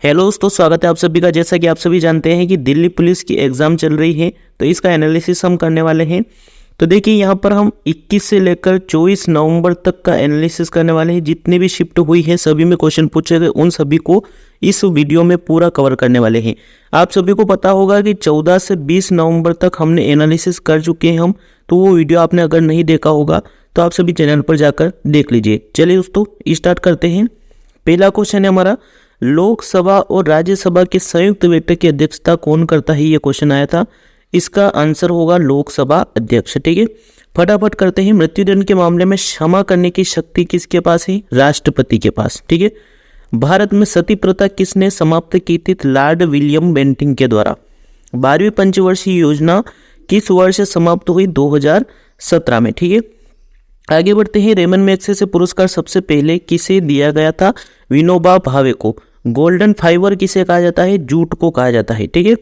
Hello दोस्तों, स्वागत है आप सभी का। जैसा कि आप सभी जानते हैं कि दिल्ली पुलिस की एग्ज़ाम चल रही है, तो इसका एनालिसिस हम करने वाले हैं। तो देखिए यहाँ पर हम 21 से लेकर 24 नवंबर तक का एनालिसिस करने वाले हैं। जितनी भी शिफ्ट हुई है सभी में क्वेश्चन पूछे गए, उन सभी को इस वीडियो में पूरा कवर करने वाले हैं। आप सभी को पता होगा कि 14 से 20 नवंबर तक हमने एनालिसिस कर चुके हैं तो वो वीडियो आपने अगर नहीं देखा होगा तो आप सभी चैनल पर जाकर देख लीजिए। चलिए दोस्तों स्टार्ट करते हैं। पहला क्वेश्चन है हमारा, लोकसभा और राज्यसभा की संयुक्त बैठक की अध्यक्षता कौन करता है? ये क्वेश्चन आया था। इसका आंसर होगा लोकसभा अध्यक्ष। ठीक है, फटाफट करते हैं। मृत्युदंड के मामले में क्षमा करने की शक्ति किसके पास है? राष्ट्रपति के पास। ठीक है, भारत में सती प्रथा किसने समाप्त की थी? लॉर्ड विलियम बेंटिंक के द्वारा। 12वीं पंचवर्षीय योजना किस वर्ष समाप्त हुई? 2017 में। ठीक है, आगे बढ़ते हैं। रेमन मैग्सेसे पुरस्कार सबसे पहले किसे दिया गया था? विनोबा भावे को। गोल्डन फाइबर किसे कहा जाता है? जूट को कहा जाता है। ठीक है,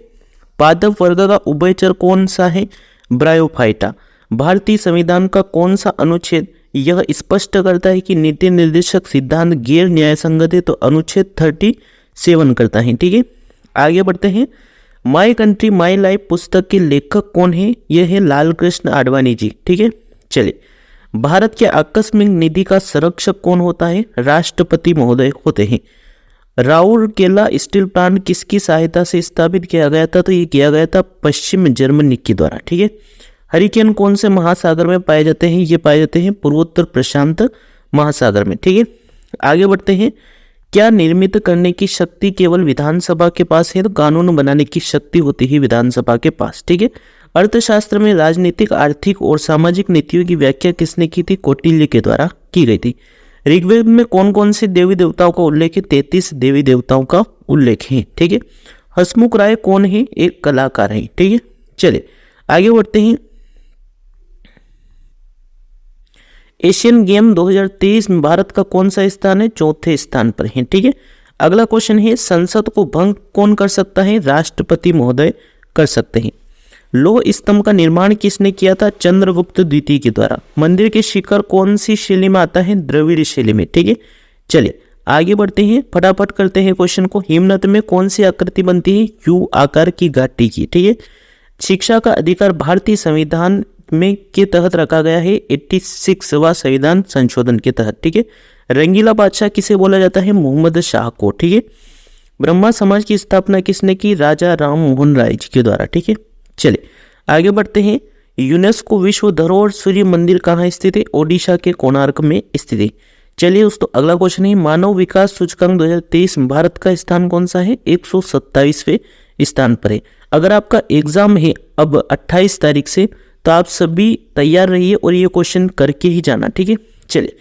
पादप वर्ग का उभयचर कौन सा है? ब्रायोफाइटा। भारतीय संविधान का कौन सा अनुच्छेद यह स्पष्ट करता है कि नीति निर्देशक सिद्धांत गैर न्यायसंगत है? तो अनुच्छेद 37 करता है। ठीक है, आगे बढ़ते हैं। माई कंट्री माई लाइफ पुस्तक के लेखक कौन है? यह है लाल कृष्ण आडवाणी जी। ठीक है, चलिए। भारत के आकस्मिक निधि का संरक्षक कौन होता है? राष्ट्रपति महोदय होते हैं। राउरकेला स्टील प्लांट किसकी सहायता से स्थापित किया गया था? तो ये किया गया था पश्चिम जर्मनी के द्वारा। ठीक है, हरिकेन कौन से महासागर में पाए जाते हैं? ये पाए जाते हैं पूर्वोत्तर प्रशांत महासागर में। ठीक है, आगे बढ़ते हैं। क्या निर्मित करने की शक्ति केवल विधानसभा के पास है? तो कानून बनाने की शक्ति होती है विधानसभा के पास। ठीक है, अर्थशास्त्र में राजनीतिक, आर्थिक और सामाजिक नीतियों की व्याख्या किसने की थी? कौटिल्य के द्वारा की गई थी। ऋग्वेद में कौन कौन से देवी देवताओं का उल्लेख है? 33 देवी देवताओं का उल्लेख है। ठीक है, हसमुख राय कौन है? एक कलाकार है। ठीक है, चलिए आगे बढ़ते हैं। एशियन गेम 2023 में भारत का कौन सा स्थान है? चौथे स्थान पर है। ठीक है, अगला क्वेश्चन है, संसद को भंग कौन कर सकता है? राष्ट्रपति महोदय कर सकते हैं। लौह स्तंभ का निर्माण किसने किया था? चंद्रगुप्त द्वितीय के द्वारा। मंदिर के शिखर कौन सी शैली में आता है? द्रविड़ शैली में। ठीक है, चलिए आगे बढ़ते हैं। फटाफट करते हैं क्वेश्चन को। हिमनद में कौन सी आकृति बनती है? यू आकार की घाटी की। ठीक है, शिक्षा का अधिकार भारतीय संविधान में के तहत रखा गया है 86वां संविधान संशोधन के तहत। ठीक है, रंगीला बादशाह किसे बोला जाता है? मोहम्मद शाह को। ठीक है, ब्रह्मा समाज की स्थापना किसने की? राजा राम मोहन राय जी के द्वारा। ठीक है, चलिए आगे बढ़ते हैं। यूनेस्को विश्व धरोहर सूर्य मंदिर कहाँ स्थित है? ओडिशा के कोणार्क में स्थित है। चलिए दोस्तों अगला क्वेश्चन है, मानव विकास सूचकांक 2023 में भारत का स्थान कौन सा है? 127वें स्थान पर है। अगर आपका एग्जाम है अब 28 तारीख से, तो आप सभी तैयार रहिए और ये क्वेश्चन करके ही जाना। ठीक है, चलिए।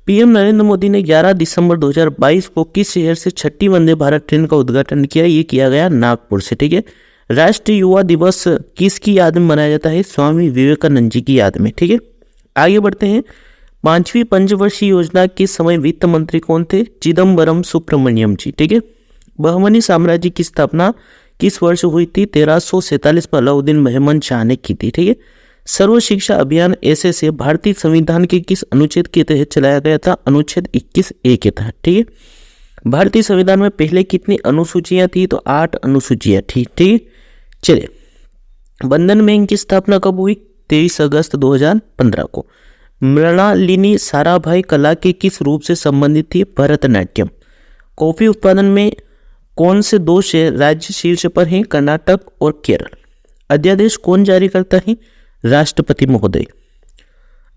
पीएम नरेंद्र मोदी ने 11 दिसंबर 2022 को किस शहर से छठी वंदे भारत ट्रेन का उद्घाटन किया? ये किया गया नागपुर से। ठीक है, राष्ट्रीय युवा दिवस किसकी याद में मनाया जाता है? स्वामी विवेकानंद जी की याद में। ठीक है, आगे बढ़ते हैं। 5वीं पंचवर्षीय योजना के समय वित्त मंत्री कौन थे? चिदम्बरम सुब्रमण्यम जी। ठीक है, बहमनी साम्राज्य की स्थापना किस वर्ष हुई थी? 1347 में अलाउद्दीन महमद शाह ने की थी। ठीक है, सर्व शिक्षा अभियान एसएसए भारतीय संविधान के किस अनुच्छेद के तहत चलाया गया था? अनुच्छेद 21A के तहत। ठीक है, भारतीय संविधान में पहले कितनी अनुसूचियां थी? तो 8 अनुसूचियां थी। ठीक है, चलिए। बंधन बैंक की स्थापना कब हुई? 23 अगस्त 2015 को। मृणालिनी साराभाई कला के किस रूप से संबंधित थी? भरतनाट्यम। कॉफी उत्पादन में कौन से 2 राज्य शीर्ष पर हैं? कर्नाटक और केरल। अध्यादेश कौन जारी करता है? राष्ट्रपति महोदय।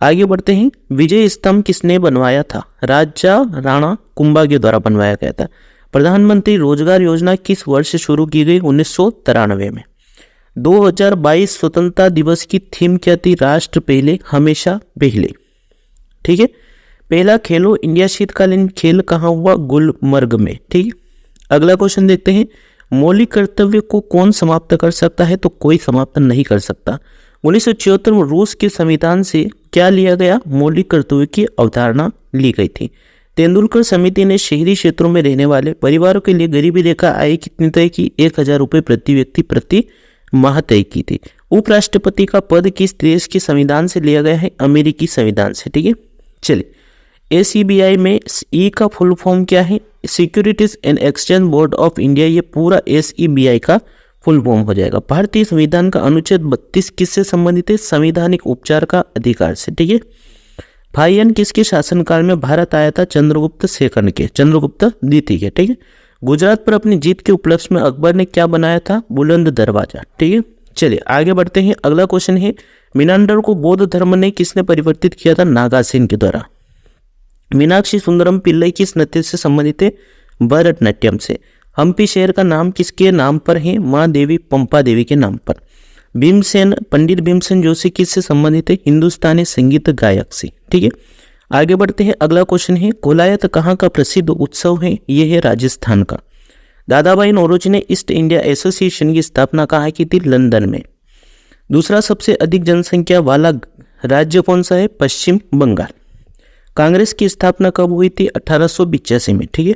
आगे बढ़ते हैं। विजय स्तंभ किसने बनवाया था? राजा राणा कुंभा के द्वारा बनवाया गया था। प्रधानमंत्री रोजगार योजना किस वर्ष शुरू की गई? 1993 में। 2022 स्वतंत्रता दिवस की थीम क्या थी? राष्ट्र पहले हमेशा पहले। ठीक है, पहला खेलो इंडिया शीतकालीन खेल कहाँ हुआ? गुलमर्ग में। ठीक है, अगला क्वेश्चन देखते हैं। मौलिक कर्तव्य को कौन समाप्त कर सकता है? तो कोई समाप्त नहीं कर सकता। 1974 में रूस के संविधान से क्या लिया गया? मौलिक कर्तव्य की अवधारणा ली गई थी। तेंदुलकर समिति ने शहरी क्षेत्रों में रहने वाले परिवारों के लिए गरीबी रेखा आय कितनी तय की? 1000 रुपये प्रति व्यक्ति प्रति माह तय की थी। उपराष्ट्रपति का पद किस देश के संविधान से लिया गया है? अमेरिकी संविधान से। ठीक है, चलिए। एसीबीआई में ई का फुल फॉर्म क्या है? Securities and exchange board of India, ये पूरा SEBI का फुल फॉर्म हो जाएगा। भारतीय संविधान का अनुच्छेद 32 किससे संबंधित है? संवैधानिक उपचार का अधिकार से। ठीक है। फाहियान किसके शासनकाल में भारत आया था? चंद्रगुप्त सेकंड के, चंद्रगुप्त द्वितीय के। ठीक है। गुजरात पर अपनी जीत के उपलक्ष्य में अकबर ने क्या बनाया था? बुलंद दरवाजा। ठीक है। चलिए आगे बढ़ते हैं। अगला क्वेश्चन है, मीनांडर को बौद्ध धर्म ने किसने परिवर्तित किया था? नागासेन के द्वारा। मीनाक्षी सुंदरम पिल्लई किस नृत्य से संबंधित है? भरतनाट्यम से। हम्पी शहर का नाम किसके नाम पर है? माँ देवी पंपा देवी के नाम पर। भीमसेन, पंडित भीमसेन जोशी किससे संबंधित है? हिंदुस्तानी संगीत गायक से। ठीक है। आगे बढ़ते हैं। अगला क्वेश्चन है, कोलायत कहाँ का प्रसिद्ध उत्सव है? यह है राजस्थान का। दादाभाई नौरोजी ने ईस्ट इंडिया एसोसिएशन की स्थापना कहाँ की थी? लंदन में। दूसरा सबसे अधिक जनसंख्या वाला राज्य कौन सा है? पश्चिम बंगाल। कांग्रेस की स्थापना कब हुई थी? 1885 में। ठीक है।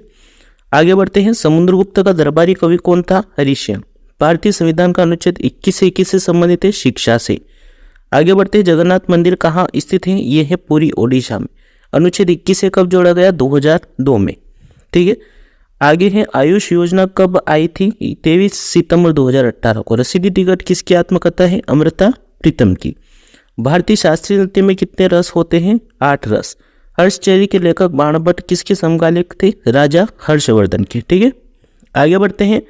आगे बढ़ते हैं। समुद्रगुप्त का दरबारी कवि कौन था? हरिश्चंद्र। भारतीय संविधान का अनुच्छेद 21 से संबंधित है? शिक्षा से। आगे बढ़ते हैं। जगन्नाथ मंदिर कहाँ स्थित है? यह है पूरी ओडिशा में। अनुच्छेद 21 से कब जोड़ा गया? 2002 में। ठीक है। आगे है, आयुष योजना कब आई थी? 23 सितंबर 2018 को। रसीदी टिकट किसकी आत्मकथा है? अमृता प्रीतम की। भारतीय शास्त्रीय नृत्य में कितने रस होते हैं? 8 रस। हर्षचेरी के लेखक बाणभट्ट किसके समकालिक थे? राजा हर्षवर्धन के। ठीक है। आगे बढ़ते हैं।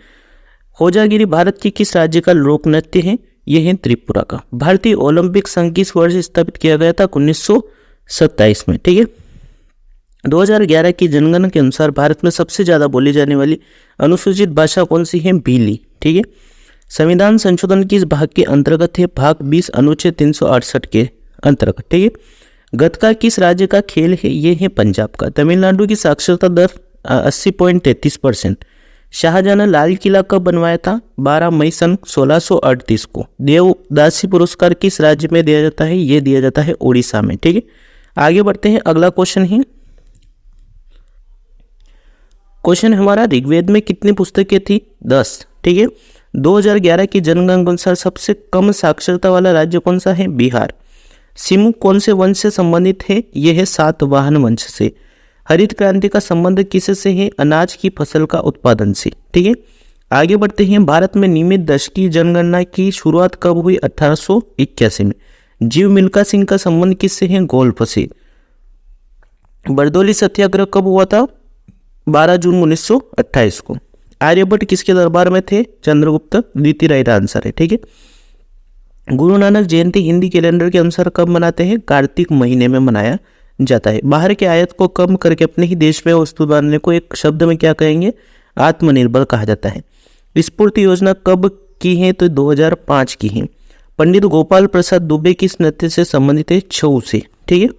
होजागिरी भारत की किस राज्य का लोक नृत्य है? यह है त्रिपुरा का। भारतीय ओलंपिक संघ किस वर्ष स्थापित किया गया था? 1927 में। ठीक है। 2011 की जनगणना के अनुसार भारत में सबसे ज्यादा बोली जाने वाली अनुसूचित भाषा कौन सी है? भीली। ठीक है। संविधान संशोधन किस भाग के अंतर्गत है? भाग 20 अनुच्छेद 368 के अंतर्गत। ठीक है। गतका किस राज्य का खेल है? ये है पंजाब का। तमिलनाडु की साक्षरता दर 80.33%। शाहजहां ने लाल किला कब बनवाया था? 12 मई सन 1638 को। देवदासी पुरस्कार किस राज्य में दिया जाता है? ये दिया जाता है उड़ीसा में। ठीक है। आगे बढ़ते हैं। अगला क्वेश्चन है, क्वेश्चन हमारा, ऋग्वेद में कितनी पुस्तकें थी? 10। ठीक है। 2011 की जनगणना के अनुसार सबसे कम साक्षरता वाला राज्य कौन सा है? बिहार। सिमु कौन से वंश से संबंधित है? यह है सातवाहन वंश से। हरित क्रांति का संबंध किससे है? अनाज की फसल का उत्पादन से। ठीक है। आगे बढ़ते हैं। भारत में नियमित दशकीय जनगणना की शुरुआत कब हुई? 1881 में। जीव मिल्खा सिंह का संबंध किससे है? गोल्फ से। बरदौली सत्याग्रह कब हुआ था? 12 जून 1928 को। आर्यभट्ट किसके दरबार में थे? चंद्रगुप्त द्वितीय। राइट आंसर है। ठीक है। गुरु नानक जयंती हिंदी कैलेंडर के अनुसार कब मनाते हैं? कार्तिक महीने में मनाया जाता है। बाहर के आयात को कम करके अपने ही देश में वस्तु बनाने को एक शब्द में क्या कहेंगे? आत्मनिर्भर कहा जाता है। स्फूर्ति योजना कब की है? तो 2005 की है। पंडित गोपाल प्रसाद दुबे किस नृत्य से संबंधित है? छऊ से। ठीक है।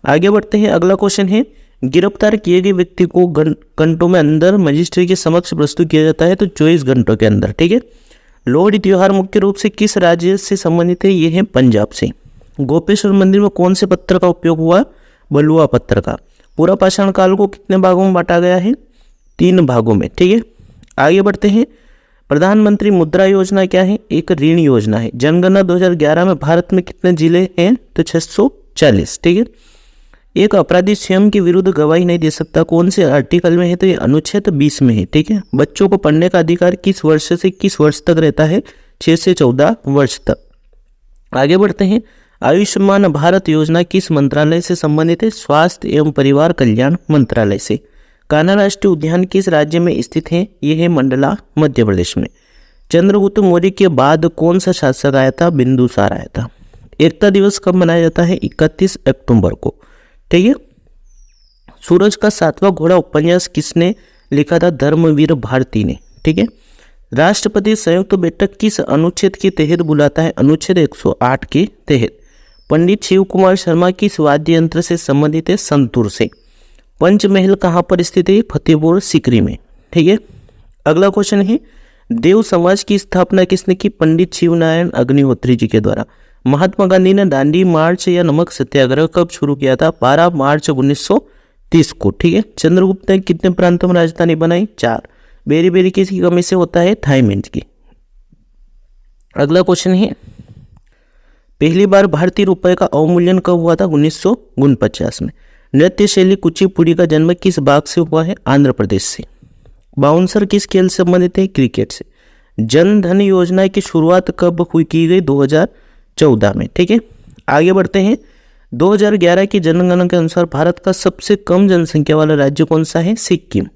आगे बढ़ते हैं। अगला क्वेश्चन है, गिरफ्तार किए गए व्यक्ति को घंटों में अंदर मजिस्ट्रेट के समक्ष प्रस्तुत किया जाता है, तो 24 घंटों के अंदर। ठीक है। लोहड़ी त्योहार मुख्य रूप से किस राज्य से संबंधित है? ये है पंजाब से। गोपेश्वर मंदिर में कौन से पत्थर का उपयोग हुआ? बलुआ पत्थर का। पूरा पाषाण काल को कितने भागों में बांटा गया है? 3 भागों में। ठीक है। आगे बढ़ते हैं। प्रधानमंत्री मुद्रा योजना क्या है? एक ऋण योजना है। जनगणना 2011 में भारत में कितने जिले हैं? तो 640। ठीक है। एक अपराधी स्वयं के विरुद्ध गवाही नहीं दे सकता, कौन से आर्टिकल में है? तो ये अनुच्छेद 20 में है। ठीक है। बच्चों को पढ़ने का अधिकार किस वर्ष से किस वर्ष तक रहता है? 6 से 14 वर्ष तक। आगे बढ़ते हैं। आयुष्मान भारत योजना किस मंत्रालय से संबंधित है? स्वास्थ्य एवं परिवार कल्याण मंत्रालय से। कान्हा राष्ट्रीय उद्यान किस राज्य में स्थित है? यह है मंडला, मध्य प्रदेश में। चंद्रगुप्त मौर्य के बाद कौन सा शासक आया था? बिंदुसार आया था। एकता दिवस कब मनाया जाता है? 31 अक्टूबर को। ठीक है। सूरज का 7वां घोड़ा उपन्यास किसने लिखा था? धर्मवीर भारती ने। ठीक है। राष्ट्रपति संयुक्त बैठक किस अनुच्छेद के तहत बुलाता है? अनुच्छेद 108 के तहत। पंडित शिव कुमार शर्मा किस वाद्य यंत्र से संबंधित है? संतूर से। पंचमहल कहाँ पर स्थित है? फतेहपुर सीकरी में। ठीक है। अगला क्वेश्चन है, देव समाज की स्थापना किसने की? पंडित शिवनारायण अग्निहोत्री जी के द्वारा। महात्मा गांधी ने दांडी मार्च या नमक सत्याग्रह कब शुरू किया था? 12 मार्च 1930 को। ठीक है। चंद्रगुप्त ने कितने प्रांतों में राजधानी बनाई? 4। बेरी बेरी किसकी कमी से होता है? थाईलैंड की। अगला क्वेश्चन है, पहली बार भारतीय रुपए का अवमूल्यन कब हुआ था? 1949 में। नृत्य शैली कुचिपुड़ी का जन्म किस भाग से हुआ है? आंध्र प्रदेश से। बाउंसर किस खेल से संबंधित है? क्रिकेट से। जन धन योजना की शुरुआत कब हुई की गई? 2014 में। ठीक है, आगे बढ़ते हैं। 2011 की जनगणना के अनुसार भारत का सबसे कम जनसंख्या वाला राज्य कौन सा है? सिक्किम।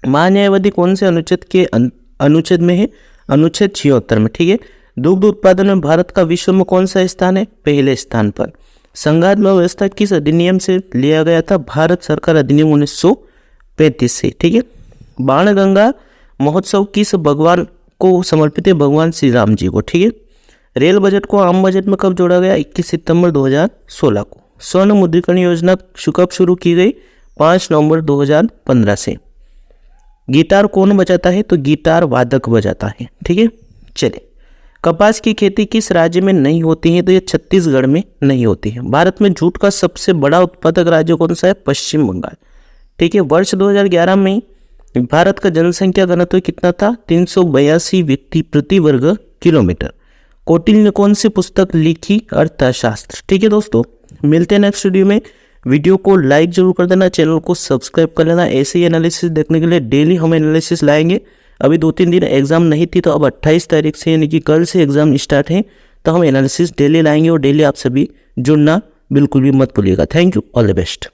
महान्यायवादी कौन से अनुच्छेद के अनुच्छेद में है? अनुच्छेद 76 में। ठीक है, दुग्ध उत्पादन में भारत का विश्व में कौन सा स्थान है? पहले स्थान पर। संघात्मक व्यवस्था किस अधिनियम से लिया गया था? भारत सरकार अधिनियम 1935 से। ठीक है, बाणगंगा महोत्सव किस भगवान को समर्पित है? भगवान श्री राम जी को। ठीक है, रेल बजट को आम बजट में कब जोड़ा गया? 21 सितंबर 2016 को। स्वर्ण मुद्रीकरण योजना कब शुरू की गई? 5 नवंबर 2015 से। गिटार कौन बजाता है? तो गिटार वादक बजाता है। ठीक है, चलिए, कपास की खेती किस राज्य में नहीं होती है? तो ये छत्तीसगढ़ में नहीं होती है। भारत में जूट का सबसे बड़ा उत्पादक राज्य कौन सा है? पश्चिम बंगाल। ठीक है, वर्ष 2011 में भारत का जनसंख्या घनत्व कितना था? 382 व्यक्ति प्रति वर्ग किलोमीटर। कौटिल्य ने कौन सी पुस्तक लिखी? अर्थशास्त्र। ठीक है दोस्तों, मिलते हैं नेक्स्ट वीडियो में। वीडियो को लाइक जरूर कर देना, चैनल को सब्सक्राइब कर लेना। ऐसे ही एनालिसिस देखने के लिए डेली हम एनालिसिस लाएंगे। अभी 2-3 दिन एग्जाम नहीं थी, तो अब 28 तारीख से यानी कि कल से एग्जाम स्टार्ट है, तो हम एनालिसिस डेली लाएंगे और डेली आप सभी जुड़ना बिल्कुल भी मत भूलिएगा। Thank you, all the best.